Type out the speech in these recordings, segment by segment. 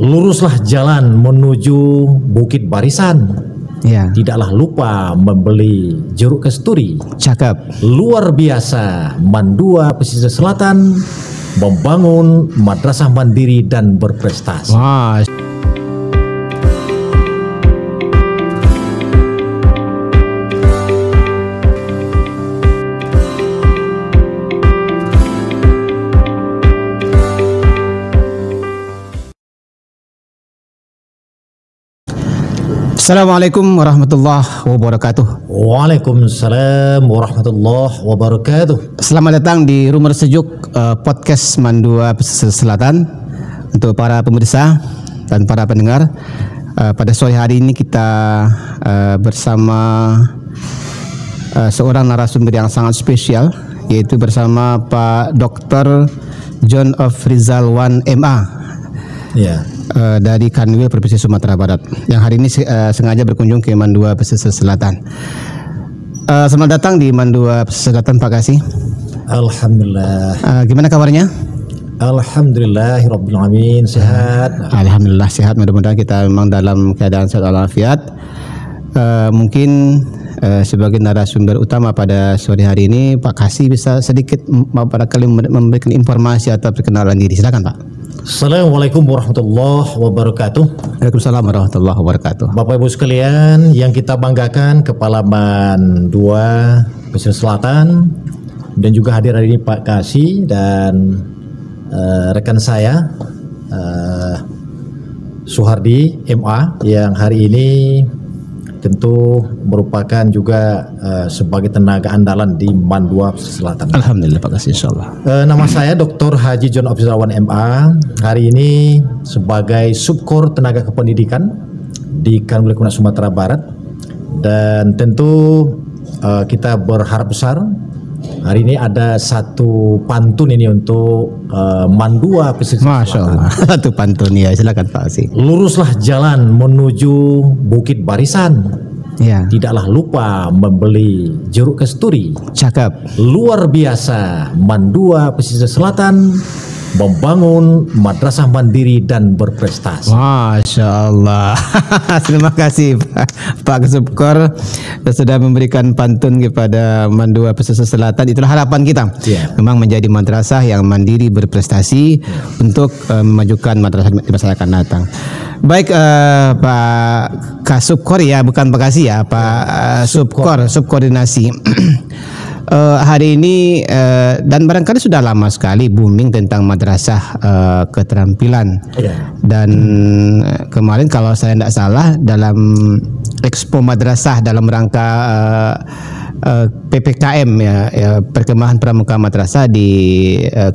Luruslah jalan menuju Bukit Barisan. Ya. Tidaklah lupa membeli jeruk kasturi. Cakep. Luar biasa, Mandua Pesisir Selatan membangun madrasah mandiri dan berprestasi. Wah. Assalamualaikum warahmatullahi wabarakatuh. Waalaikumsalam warahmatullahi wabarakatuh. Selamat datang di Rumor Sejuk podcast Mandua Pesisir Selatan. Untuk para pemirsa dan para pendengar, pada sore hari ini kita bersama seorang narasumber yang sangat spesial, yaitu bersama Pak Dr. John of Rizal Wan MA. Ya. Dari Kanwil Provinsi Sumatera Barat, yang hari ini sengaja berkunjung ke Mandua Pesisir Selatan. Selamat datang di Mandua Pesisir Selatan, Pak Kasih. Alhamdulillah. Gimana kabarnya? Alhamdulillahirabbil alamin, sehat. Alhamdulillah sehat. Mudah-mudahan kita memang dalam keadaan sehat walafiat. Mungkin sebagai narasumber utama pada sore hari ini, Pak Kasih bisa sedikit barangkali memberikan informasi atau perkenalan diri. Silakan, Pak. Assalamualaikum warahmatullahi wabarakatuh. Waalaikumsalam warahmatullahi wabarakatuh. Bapak Ibu sekalian, yang kita banggakan Kepala Mandua Pesisir Selatan, dan juga hadir hari ini Pak Kasih dan rekan saya Suhardi MA, yang hari ini tentu merupakan juga sebagai tenaga andalan di Mandua Pesisir Selatan. Alhamdulillah Pak Kasih, insyaallah. Nama saya Dr. Haji John of Rizal Wan MA. Hari ini sebagai Subkor Tenaga Kependidikan di Kanwil Sumatera Barat, dan tentu kita berharap besar hari ini ada satu pantun ini untuk Mandua Pesisir Selatan. Masya Allah, satu pantun ya, silakan Pak Kasih. Luruslah jalan menuju Bukit Barisan. Ya. Tidaklah lupa membeli jeruk kasturi. Cakep. Luar biasa, Mandua Pesisir Selatan membangun madrasah mandiri dan berprestasi. Masya Allah. Terima kasih Pak Subkor sudah memberikan pantun kepada Mandua Pesisir Selatan. Itulah harapan kita, memang menjadi madrasah yang mandiri berprestasi untuk memajukan madrasah di masa akan datang. Baik, Pak Kasubkor ya, bukan Pak Kasih ya, Pak Subkor, subkoordinasi. Hari ini dan barangkali sudah lama sekali booming tentang madrasah keterampilan. Dan kemarin kalau saya tidak salah dalam Expo Madrasah dalam rangka PPKM ya, Perkemahan Pramuka Madrasah di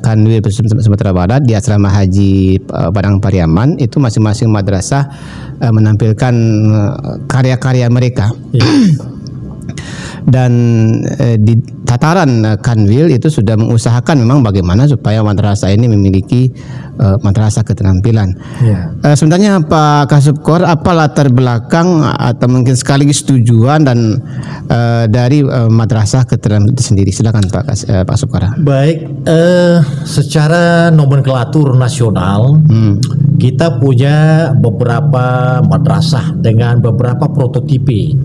Kanwil Sumatera Barat di Asrama Haji Padang Pariaman, itu masing-masing madrasah menampilkan karya-karya mereka. Dan di tataran Kanwil itu sudah mengusahakan memang bagaimana supaya madrasah ini memiliki madrasah keterampilan. Sebenarnya Pak Kasubkor, apa latar belakang atau mungkin sekaligus tujuan dan dari madrasah keterampilan itu sendiri? Silakan Pak Kasubkor. Baik, secara nomenklatur nasional kita punya beberapa madrasah dengan beberapa prototipe.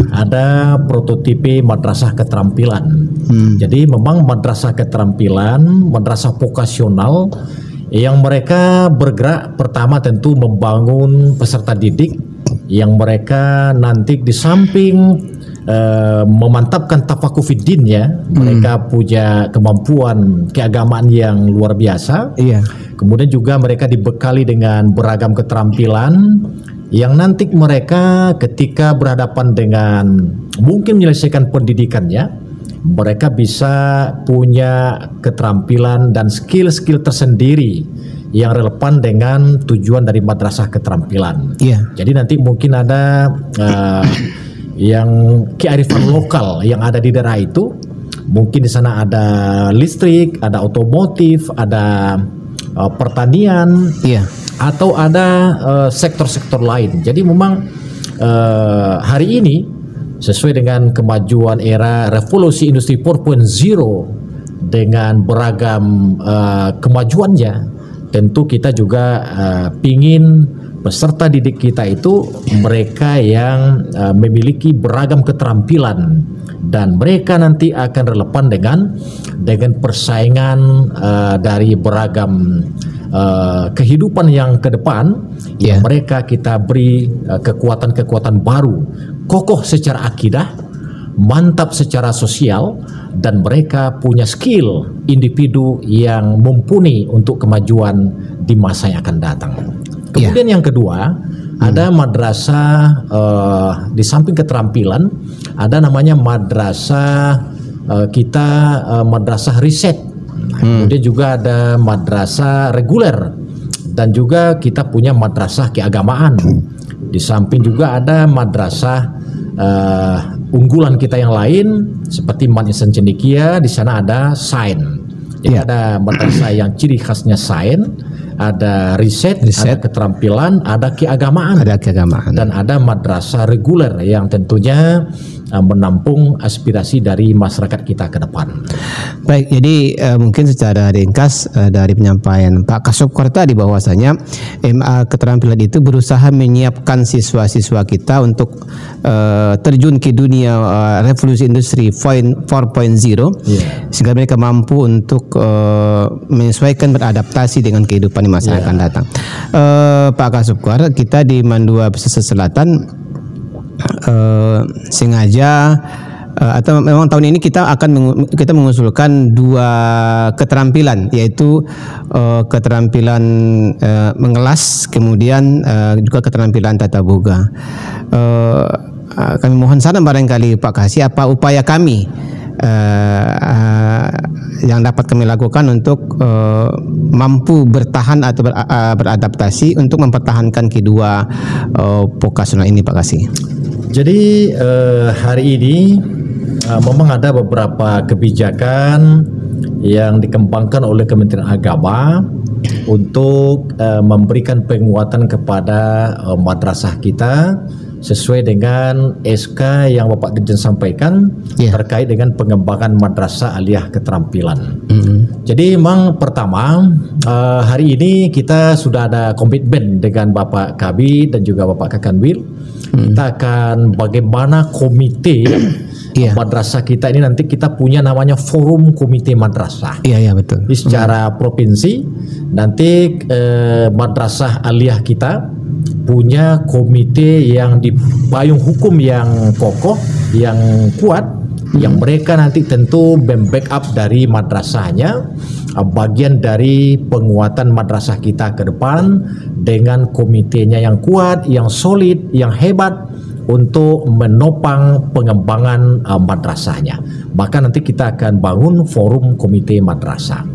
Ada prototipe madrasah keterampilan. Jadi memang madrasah keterampilan, madrasah vokasional yang mereka bergerak pertama tentu membangun peserta didik yang mereka nanti di samping memantapkan tafakufiddin ya, mereka punya kemampuan keagamaan yang luar biasa. Kemudian juga mereka dibekali dengan beragam keterampilan yang nanti mereka ketika berhadapan dengan mungkin menyelesaikan pendidikannya, mereka bisa punya keterampilan dan skill-skill tersendiri yang relevan dengan tujuan dari madrasah keterampilan. Jadi nanti mungkin ada yang kearifan lokal yang ada di daerah itu, mungkin di sana ada listrik, ada otomotif, ada pertanian, atau ada sektor-sektor lain. Jadi memang hari ini sesuai dengan kemajuan era revolusi industri 4.0 dengan beragam kemajuannya, tentu kita juga pingin peserta didik kita itu mereka yang memiliki beragam keterampilan dan mereka nanti akan relevan dengan persaingan dari beragam kehidupan yang ke depan. Yang mereka kita beri kekuatan-kekuatan baru, kokoh secara akidah, mantap secara sosial, dan mereka punya skill individu yang mumpuni untuk kemajuan di masa yang akan datang. Kemudian yang kedua, ada madrasah di samping keterampilan, ada namanya madrasah madrasah riset. Kemudian juga ada madrasah reguler dan juga kita punya madrasah keagamaan. Di samping juga ada madrasah unggulan kita yang lain seperti Mat Ihsan Cendekia, di sana ada sains. Jadi ada madrasah yang ciri khasnya sains, ada riset, ada keterampilan, ada keagamaan, dan ada madrasah reguler yang tentunya menampung aspirasi dari masyarakat kita ke depan. Baik, jadi mungkin secara ringkas dari penyampaian Pak Kasubkor tadi bahwasanya MA keterampilan itu berusaha menyiapkan siswa-siswa kita untuk terjun ke dunia revolusi industri 4.0 sehingga mereka mampu untuk menyesuaikan, beradaptasi dengan kehidupan di masa yang akan datang. Pak Kasubkor, kita di Mandua Pesisir Selatan sengaja atau memang tahun ini kita mengusulkan 2 keterampilan, yaitu keterampilan mengelas, kemudian juga keterampilan tata boga. Kami mohon saran barangkali Pak Kasih, apa upaya kami yang dapat kami lakukan untuk mampu bertahan atau beradaptasi untuk mempertahankan kedua vokasional ini, Pak Kasih. Jadi hari ini memang ada beberapa kebijakan yang dikembangkan oleh Kementerian Agama untuk memberikan penguatan kepada madrasah kita sesuai dengan SK yang Bapak Dirjen sampaikan terkait dengan pengembangan madrasah aliyah keterampilan. Jadi memang pertama hari ini kita sudah ada komitmen dengan Bapak Kabid dan juga Bapak Kakanwil. Kita akan bagaimana komite madrasah kita ini nanti kita punya namanya forum komite madrasah. Iya betul. Di secara provinsi nanti madrasah aliyah kita punya komite yang dipayung hukum yang kokoh, yang kuat, yang mereka nanti tentu membackup dari madrasahnya, bagian dari penguatan madrasah kita ke depan dengan komitenya yang kuat, yang solid, yang hebat untuk menopang pengembangan madrasahnya. Maka nanti kita akan bangun forum komite madrasah.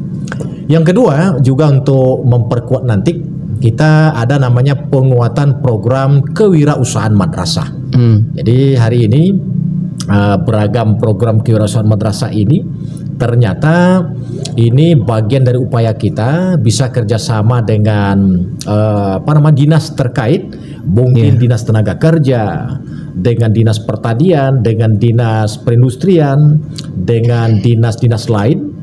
Yang kedua juga untuk memperkuat nanti kita ada namanya penguatan program kewirausahaan madrasah. Jadi hari ini beragam program kewirausahaan madrasah ini ternyata ini bagian dari upaya kita bisa kerjasama dengan dinas terkait, mungkin dinas tenaga kerja, dengan dinas pertanian, dengan dinas perindustrian, dengan dinas-dinas lain.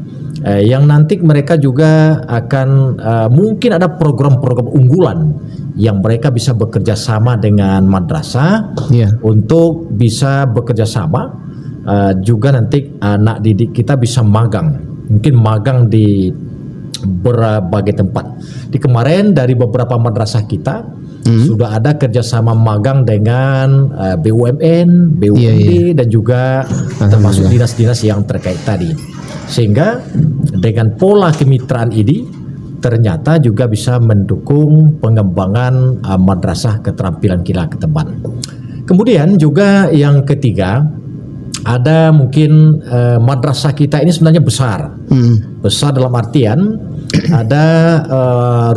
Yang nanti mereka juga akan mungkin ada program-program unggulan yang mereka bisa bekerja sama dengan madrasah untuk bisa bekerja sama. Juga nanti anak didik kita bisa magang, mungkin magang di berbagai tempat. Di kemarin dari beberapa madrasah kita sudah ada kerjasama magang dengan BUMN, BUMD dan juga termasuk dinas-dinas yang terkait tadi. Sehingga dengan pola kemitraan ini ternyata juga bisa mendukung pengembangan madrasah keterampilan kita ke depan. Kemudian juga yang ketiga, ada mungkin madrasah kita ini sebenarnya besar. Besar dalam artian ada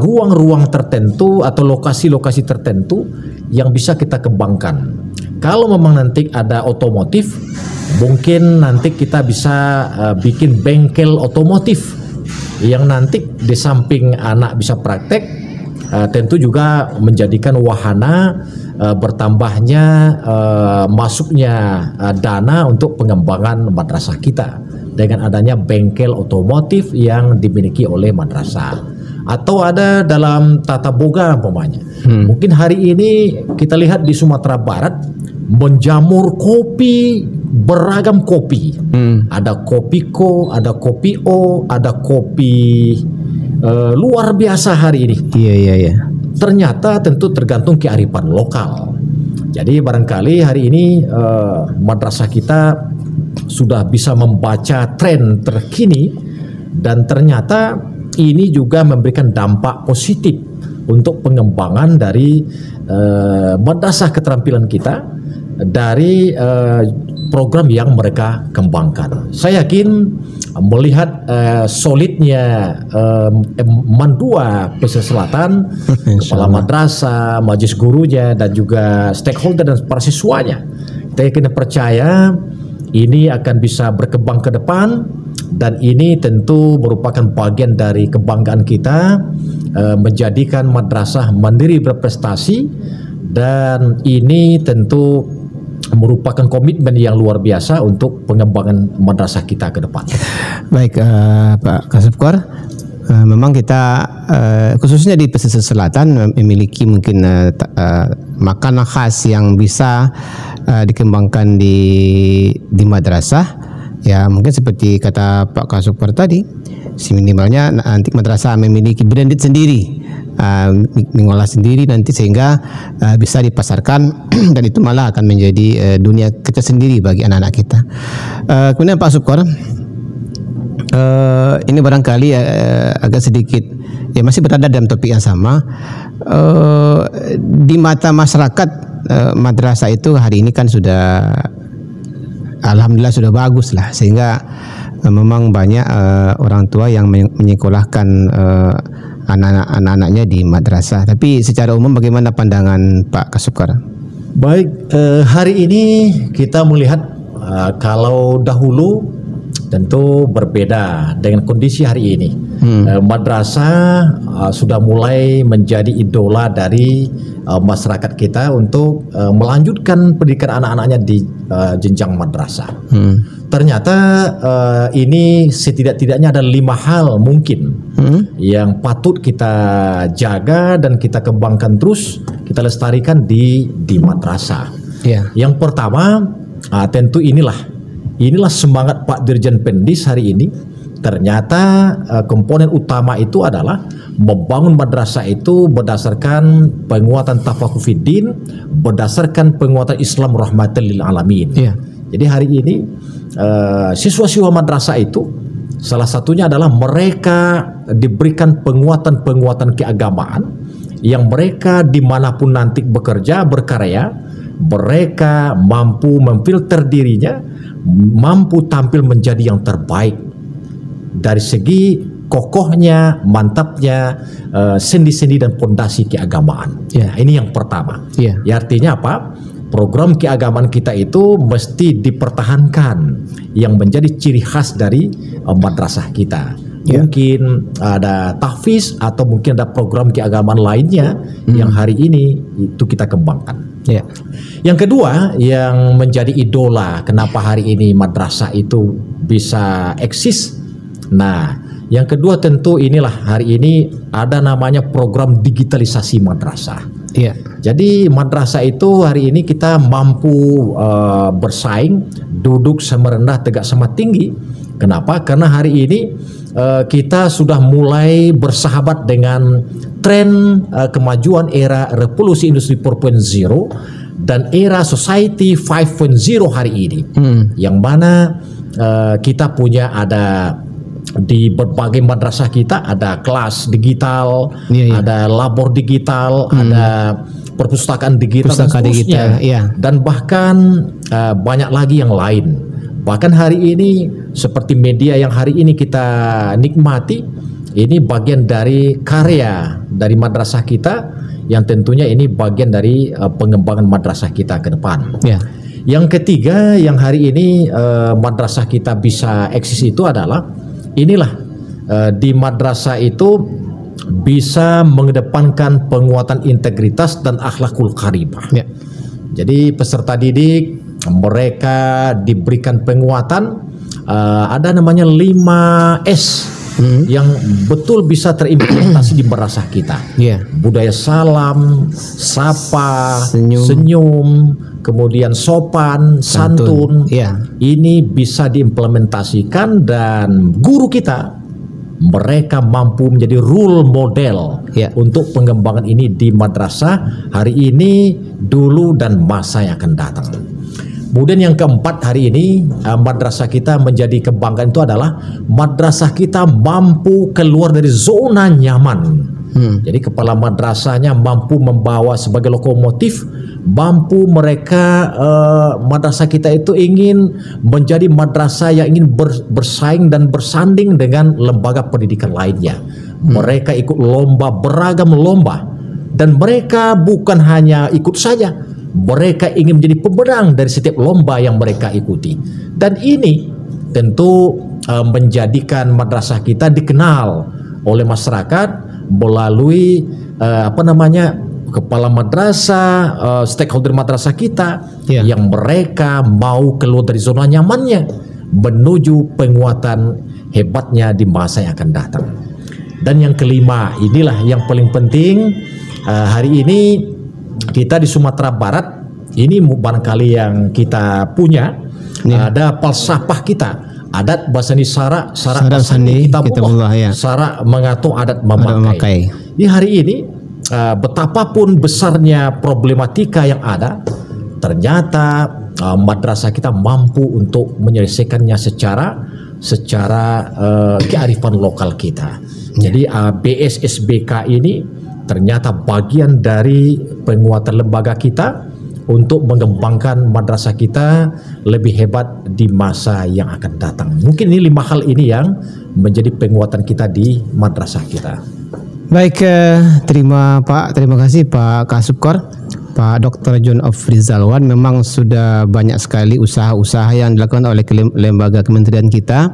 ruang-ruang tertentu atau lokasi-lokasi tertentu yang bisa kita kembangkan. Kalau memang nanti ada otomotif, mungkin nanti kita bisa bikin bengkel otomotif yang nanti di samping anak bisa praktek, tentu juga menjadikan wahana bertambahnya masuknya dana untuk pengembangan madrasah kita dengan adanya bengkel otomotif yang dimiliki oleh madrasah. atau ada dalam tata boga umpamanya. Mungkin hari ini kita lihat di Sumatera Barat menjamur kopi, beragam kopi. Ada kopiko, ada kopi o, ada kopi luar biasa hari ini. Iya. Ternyata tentu tergantung kearifan lokal. Jadi barangkali hari ini madrasah kita sudah bisa membaca tren terkini dan ternyata ini juga memberikan dampak positif untuk pengembangan dari madrasah keterampilan kita dari program yang mereka kembangkan. Saya yakin melihat solidnya Mandua Pesisir Selatan, kepala madrasah, majelis gurunya, dan juga stakeholder dan para siswanya, kita yakin percaya ini akan bisa berkembang ke depan, dan ini tentu merupakan bagian dari kebanggaan kita menjadikan madrasah mandiri berprestasi, dan ini tentu merupakan komitmen yang luar biasa untuk pengembangan madrasah kita ke depan. Baik, Pak Kasubkor, memang kita khususnya di pesisir selatan memiliki mungkin makanan khas yang bisa dikembangkan di madrasah. Ya, mungkin seperti kata Pak Kasubkor tadi, minimalnya nanti madrasah memiliki branded sendiri, mengolah sendiri nanti sehingga bisa dipasarkan dan itu malah akan menjadi dunia kecil sendiri bagi anak-anak kita. Kemudian Pak Subkor, ini barangkali agak sedikit ya masih berada dalam topik yang sama. Di mata masyarakat madrasah itu hari ini kan sudah alhamdulillah sudah bagus lah, sehingga memang banyak orang tua yang menyekolahkan anak-anaknya di madrasah. Tapi secara umum bagaimana pandangan Pak Kasubkor? Baik, hari ini kita melihat kalau dahulu tentu berbeda dengan kondisi hari ini. Madrasah sudah mulai menjadi idola dari masyarakat kita untuk melanjutkan pendidikan anak-anaknya di jenjang madrasah. Ternyata ini setidak-tidaknya ada 5 hal mungkin yang patut kita jaga dan kita kembangkan terus, kita lestarikan di madrasah. Yang pertama, tentu inilah semangat Pak Dirjen Pendis hari ini. Ternyata komponen utama itu adalah membangun madrasah itu berdasarkan penguatan tafakufiddin, berdasarkan penguatan Islam rahmatan lil alamin. Jadi hari ini siswa-siswa madrasah itu salah satunya adalah mereka diberikan penguatan keagamaan yang mereka dimanapun nanti bekerja, berkarya, mereka mampu memfilter dirinya, mampu tampil menjadi yang terbaik dari segi kokohnya, mantapnya sendi-sendi dan pondasi keagamaan. Ini yang pertama. Ya, artinya apa? Program keagamaan kita itu mesti dipertahankan yang menjadi ciri khas dari madrasah kita. Mungkin ada tahfiz atau mungkin ada program keagamaan lainnya yang hari ini itu kita kembangkan. Yang kedua yang menjadi idola kenapa hari ini madrasah itu bisa eksis. Nah, yang kedua tentu inilah hari ini ada namanya program digitalisasi madrasah. Jadi madrasah itu hari ini kita mampu bersaing, duduk sama rendah tegak sama tinggi. Kenapa? Karena hari ini kita sudah mulai bersahabat dengan tren kemajuan era revolusi industri 4.0 dan era society 5.0 hari ini. Yang mana kita punya ada di berbagai madrasah kita ada kelas digital, ada labor digital, ada perpustakaan digital dan seterusnya, dan bahkan banyak lagi yang lain. Bahkan hari ini seperti media yang hari ini kita nikmati, ini bagian dari karya dari madrasah kita yang tentunya ini bagian dari pengembangan madrasah kita ke depan. Yang ketiga yang hari ini madrasah kita bisa eksis itu adalah inilah di madrasah itu bisa mengedepankan penguatan integritas dan akhlakul karimah. Jadi peserta didik mereka diberikan penguatan, ada namanya 5S yang betul bisa terimplementasi di madrasah kita. Budaya salam, sapa, senyum, kemudian sopan, santun. Ini bisa diimplementasikan dan guru kita mereka mampu menjadi role model untuk pengembangan ini di madrasah hari ini, dulu, dan masa yang akan datang. Kemudian yang keempat, hari ini madrasah kita menjadi kebanggaan itu adalah madrasah kita mampu keluar dari zona nyaman. Jadi kepala madrasahnya mampu membawa sebagai lokomotif, mampu mereka madrasah kita itu ingin menjadi madrasah yang ingin bersaing dan bersanding dengan lembaga pendidikan lainnya. Mereka ikut lomba, beragam lomba, dan mereka bukan hanya ikut saja, mereka ingin menjadi pemenang dari setiap lomba yang mereka ikuti. Dan ini tentu menjadikan madrasah kita dikenal oleh masyarakat melalui kepala madrasah, stakeholder madrasah kita yang mereka mau keluar dari zona nyamannya menuju penguatan hebatnya di masa yang akan datang. Dan yang kelima, inilah yang paling penting, hari ini kita di Sumatera Barat ini barangkali yang kita punya ada falsafah kita, adat basani sara basani kitabullah, sara mengatur adat memakai. Di hari ini betapapun besarnya problematika yang ada, ternyata madrasah kita mampu untuk menyelesaikannya secara kearifan lokal kita. Jadi BSSBK ini ternyata bagian dari penguatan lembaga kita untuk mengembangkan madrasah kita lebih hebat di masa yang akan datang. Mungkin ini 5 hal ini yang menjadi penguatan kita di madrasah kita. Baik, terima kasih Pak Kasubkor. Pak Dr. John of Rizalwan, memang sudah banyak sekali usaha-usaha yang dilakukan oleh lembaga kementerian kita,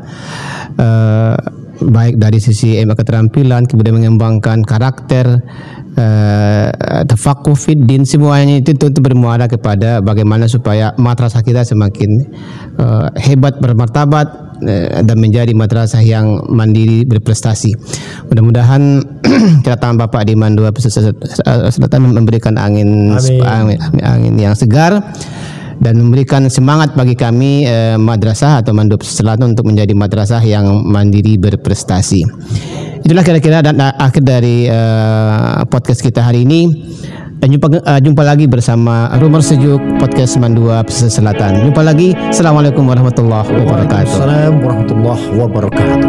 baik dari sisi keterampilan, kemudian mengembangkan karakter, tafakuh fiddin, semuanya itu tentu bermuara kepada bagaimana supaya madrasah kita semakin hebat, bermartabat, dan menjadi madrasah yang mandiri, berprestasi. Mudah-mudahan kedatangan Bapak di Mandua Pesisir Selatan memberikan angin yang segar dan memberikan semangat bagi kami madrasah atau Mandua Pesisir Selatan untuk menjadi madrasah yang mandiri, berprestasi. Itulah kira-kira dan akhir dari podcast kita hari ini. Dan jumpa lagi bersama Rumor Sejuk Podcast Mandua Pesisir Selatan. Jumpa lagi. Assalamualaikum warahmatullahi wabarakatuh. Waalaikumsalam warahmatullahi wabarakatuh.